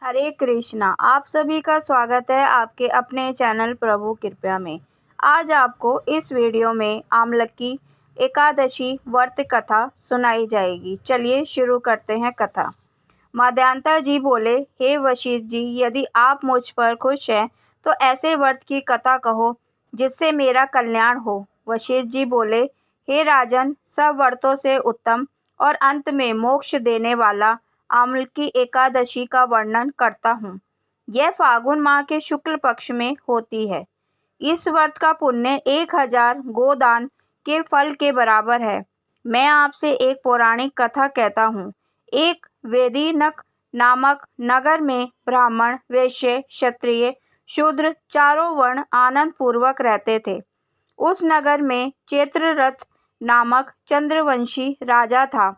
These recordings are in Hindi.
हरे कृष्णा। आप सभी का स्वागत है आपके अपने चैनल प्रभु कृपया में। आज आपको इस वीडियो में आमलकी एकादशी व्रत कथा सुनाई जाएगी। चलिए शुरू करते हैं कथा। मध्यांता जी बोले, हे वशिष्ठ जी, यदि आप मुझ पर खुश हैं तो ऐसे व्रत की कथा कहो जिससे मेरा कल्याण हो। वशिष्ठ जी बोले, हे राजन, सब व्रतों से उत्तम और अंत में मोक्ष देने वाला आमलकी एकादशी का वर्णन करता हूँ। यह फागुन माह के शुक्ल पक्ष में होती है। इस व्रत का पुण्य 1000 गोदान के फल के बराबर है। मैं आपसे एक पौराणिक कथा कहता हूँ। एक वेदिनक नामक नगर में ब्राह्मण, वैश्य, क्षत्रिय, शूद्र चारों वर्ण आनंद पूर्वक रहते थे। उस नगर में चित्ररथ नामक चंद्रवंशी राजा था।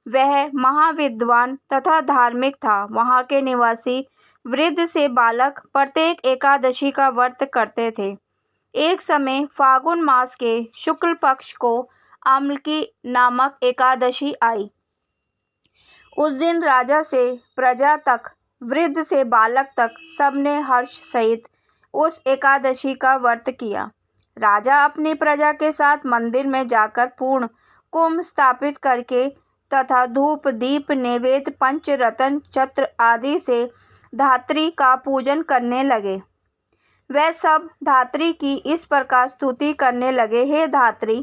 वह महाविद्वान तथा धार्मिक था। वहाँ के निवासी वृद्ध से बालक प्रत्येक एकादशी का व्रत करते थे। एक समय फागुन मास के शुक्ल पक्ष को आमलकी नामक एकादशी आई। उस दिन राजा से प्रजा तक, वृद्ध से बालक तक सबने हर्ष सहित उस एकादशी का व्रत किया। राजा अपनी प्रजा के साथ मंदिर में जाकर पूर्ण कुंभ स्थापित करके तथा धूप दीप नैवेद्य पंचरत्न छत्र आदि से धात्री का पूजन करने लगे। वह सब धात्री की इस प्रकार स्तुति करने लगे, हे धात्री,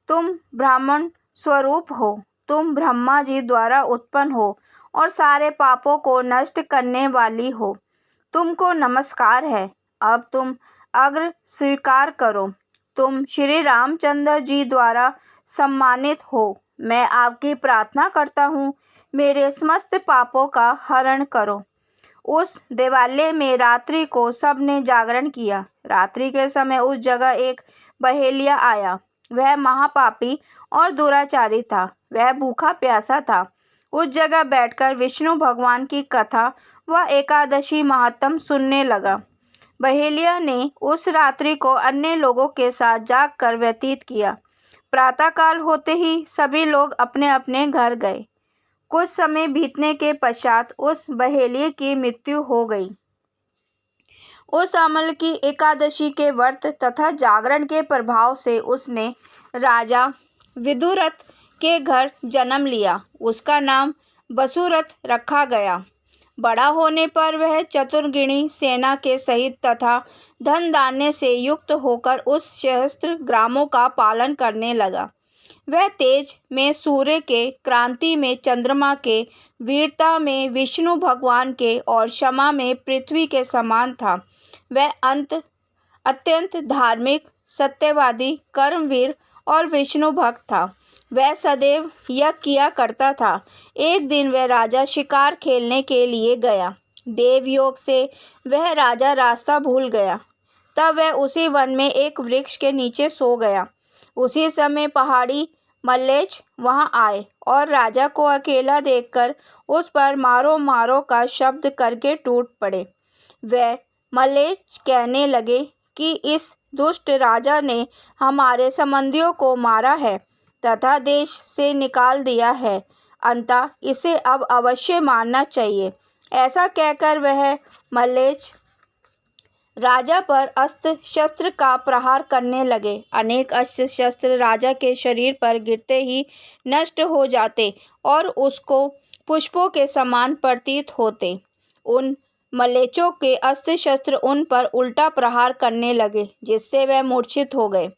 तुम ब्राह्मण स्वरूप हो, तुम ब्रह्मा जी द्वारा उत्पन्न हो और सारे पापों को नष्ट करने वाली हो। तुमको नमस्कार है। अब तुम अग्र स्वीकार करो। तुम श्री रामचंद्र जी द्वारा सम्मानित हो। मैं आपकी प्रार्थना करता हूँ, मेरे समस्त पापों का हरण करो। उस देवालय में रात्रि को सबने जागरण किया। रात्रि के समय उस जगह एक बहेलिया आया। वह महापापी और दुराचारी था। वह भूखा प्यासा था। उस जगह बैठकर विष्णु भगवान की कथा व एकादशी महात्म सुनने लगा। बहेलिया ने उस रात्रि को अन्य लोगों के साथ जागकर व्यतीत किया। प्रातःकाल होते ही सभी लोग अपने अपने घर गए। कुछ समय बीतने के पश्चात उस बहेलिये की मृत्यु हो गई। उस आमलकी एकादशी के व्रत तथा जागरण के प्रभाव से उसने राजा विदुरथ के घर जन्म लिया। उसका नाम वसुरथ रखा गया। बड़ा होने पर वह चतुर्गिणी सेना के सहित तथा धन धान्य से युक्त होकर उस सहस्त्र ग्रामों का पालन करने लगा। वह तेज में सूर्य के, क्रांति में चंद्रमा के, वीरता में विष्णु भगवान के और क्षमा में पृथ्वी के समान था। वह अत्यंत धार्मिक, सत्यवादी, कर्मवीर और विष्णु भक्त था। वह सदैव यज्ञ किया करता था। एक दिन वह राजा शिकार खेलने के लिए गया। देवयोग से वह राजा रास्ता भूल गया। तब वह उसी वन में एक वृक्ष के नीचे सो गया। उसी समय पहाड़ी मल्लेच वहां आए और राजा को अकेला देखकर उस पर मारो मारो का शब्द करके टूट पड़े। वह मल्लेच कहने लगे कि इस दुष्ट राजा ने हमारे संबंधियों को मारा है तथा देश से निकाल दिया है। अतः इसे अब अवश्य मारना चाहिए। ऐसा कहकर वह मल्लेच राजा पर अस्त्र शस्त्र का प्रहार करने लगे। अनेक अस्त्र शस्त्र राजा के शरीर पर गिरते ही नष्ट हो जाते और उसको पुष्पों के समान प्रतीत होते। उन मल्लेचों के अस्त्र शस्त्र उन पर उल्टा प्रहार करने लगे, जिससे वह मूर्छित हो गए।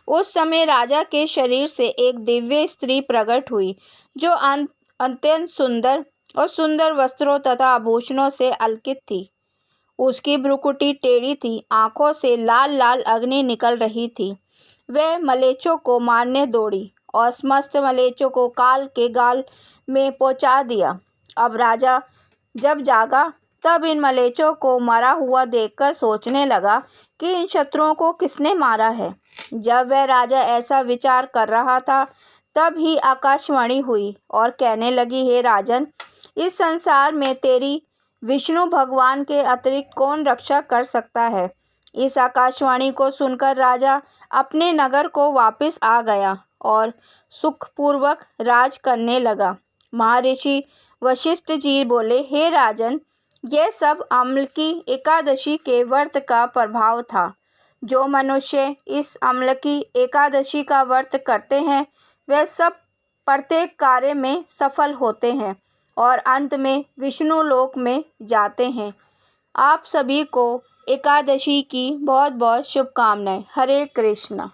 उस समय राजा के शरीर से एक दिव्य स्त्री प्रकट हुई, जो अत्यंत सुंदर और सुंदर वस्त्रों तथा आभूषणों से अलंकृत थी। उसकी भ्रुकुटी टेढ़ी थी, आंखों से लाल लाल अग्नि निकल रही थी। वह मलेचों को मारने दौड़ी और समस्त मलेचों को काल के गाल में पहुंचा दिया। अब राजा जब जागा तब इन मलेचों को मरा हुआ देखकर सोचने लगा कि इन शत्रुओं को किसने मारा है। जब वह राजा ऐसा विचार कर रहा था, तब ही आकाशवाणी हुई और कहने लगी, हे राजन, इस संसार में तेरी विष्णु भगवान के अतिरिक्त कौन रक्षा कर सकता है। इस आकाशवाणी को सुनकर राजा अपने नगर को वापस आ गया और सुखपूर्वक राज करने लगा। महर्षि वशिष्ठ जी बोले, हे राजन, यह सब अम्लकी एकादशी के व्रत का प्रभाव था। जो मनुष्य इस अम्लकी एकादशी का व्रत करते हैं वे सब प्रत्येक कार्य में सफल होते हैं और अंत में विष्णु लोक में जाते हैं। आप सभी को एकादशी की बहुत बहुत शुभकामनाएं। हरे कृष्ण।